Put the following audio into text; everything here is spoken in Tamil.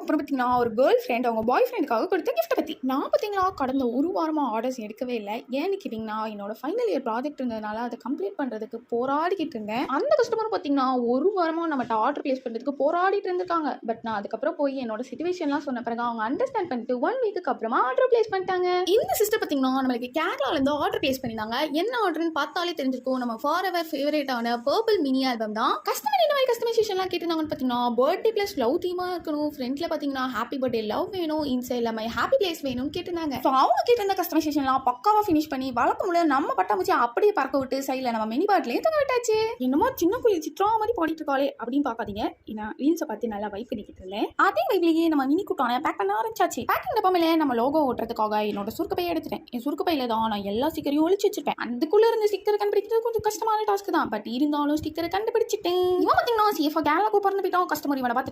அதுக்கப்புறம் பார்த்தீங்கன்னா ஒரு கேர்ள் ஃப்ரெண்ட் அவங்க பாய் ஃப்ரெண்டுக்காக கொடுத்த கிஃப்ட்டை பற்றி நான் பார்த்தீங்களா கடந்த ஒரு வாரமாக ஆர்டர்ஸ் எடுக்கவே இல்லை. ஏன்னு கேட்டிங்கன்னா என்னோட ஃபைனல் இயர் ப்ராஜெக்ட் இருந்ததுனால அதை கம்ப்ளீட் பண்ணுறதுக்கு போராடிக்கிட்டு இருந்தேன். அந்த கஸ்டமர் பார்த்தீங்கன்னா ஒரு வாரமாக நம்மகிட்ட ஆர்டர் பிளேஸ் பண்ணுறதுக்கு போராடிட்டு இருந்திருக்காங்க. பட் நான் அதுக்கப்புறம் போய் என்னோட சிச்சுவேஷன்லாம் சொன்ன பிறகு அவங்க அண்டர்ஸ்டாண்ட் பண்ணிட்டு 1 வீக்கு அப்புறமா ஆர்டர் பிளேஸ் பண்ணிட்டாங்க. இந்த சிஸ்டர் பார்த்தீங்கன்னா நம்மளுக்கு கேரளாலேருந்து ஆர்டர் பிளேஸ் பண்ணியிருந்தாங்க. என்ன ஆர்டர்னு பார்த்தாலே தெரிஞ்சிருக்கும். நம்ம ஃபார் எவர் ஃபேவரேட்டான பர்பிள் மினி ஆல்பம் தான். கஸ்டமர் என்ன மாதிரி கஸ்டமைசேஷன்லாம் கேட்டிருந்தாங்கன்னு பார்த்தீங்கன்னா பர்த்டே ப்ளஸ் லவ் தீமாக இருக்கணும். ஃப்ரண்ட்ல பார்த்தீங்கன்னா ஹாப்பி பர்த்டே லவ் வேணும், இன்சைட்ல மை ஹாப்பி பிளேஸ் வேணும் கேட்டிருந்தாங்க. ஸோ அவங்க கேட்டிருந்த கஸ்டமைசேஷன்லாம் பக்காவாக ஃபினிஷ் பண்ணி வழக்கம் போல நம்ம பட்டாம்பூச்சி அப்படியே பறக்க விட்டு சைடில் நம்ம மினி பாட்டிலே தங்க விட்டாச்சு. என்னமோ சின்ன குழி சித்ரா மாதிரி பாடிட்டு இருக்காளே அப்படின்னு பார்க்காதீங்க. நான் ரீல்ஸை பார்த்து நல்லா வைப் பண்ணிக்கிட்டு இருந்தேன். அதே வைப்லேயே நம்ம மினி குட்டான பேக் பண்ண ஆரம்பிச்சாச்சு. பேக்கிங் டப்பாமில் நம்ம லோகோ ஓட்டுறதுக்காக என்னோட சுருக்கு பையை எடுத்துட்டேன். என் சுருக்கு பையில தான் நான் எல்லா ஸ்டிக்கரையும் ஒழிச்சு வச்சிருப்பேன். அதுக்குள்ள இருந்து ஸ்டிக்கரை கண்டுபிடிக்கிறது கொஞ்சம் கஷ்டமான டாஸ்க் தான். பட் இருந்தாலும் ஸ்டிக்கரை கண்டுபிடிச்சிட்டேன். இவன் பார்த்தீங்கன்னா சேஃபா கேரளா கூப்பிட்டு போயிட்டோம். கஸ்டமர் இவனை பார்த்து